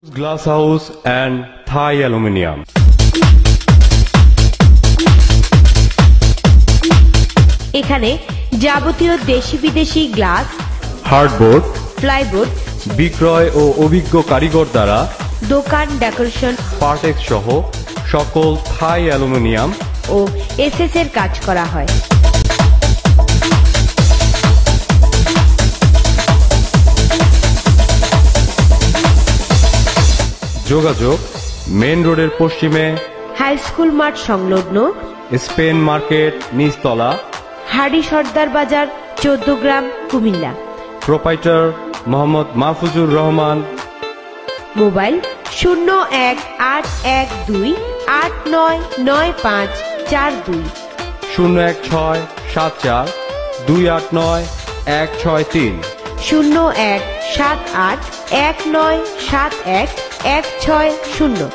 Glass House and Thai Aluminium. এখানে যাবতীয় দেশি বিদেশি গ্লাস, হার্ডবোর্ড, প্লাইবোর্ড বিক্রয় ও অভিজ্ঞ কারিগর দ্বারা দোকান ডেকোরেশন, পার্টেক্স সহ সকল থাই অ্যালুমিনিয়াম ও এসএস এর কাজ করা হয়। যোগাযোগ মেন রোডের পশ্চিমে হাই স্কুল মাঠ সংলগ্ন স্পেন মার্কেট নিচতলা, হাড়ি সর্দার বাজার, 14 গ্রাম, কুমিল্লা। প্রোপাইটার মোহাম্মদ মাহফুজুর রহমান। মোবাইল 0182899542 01674289163 017819711660।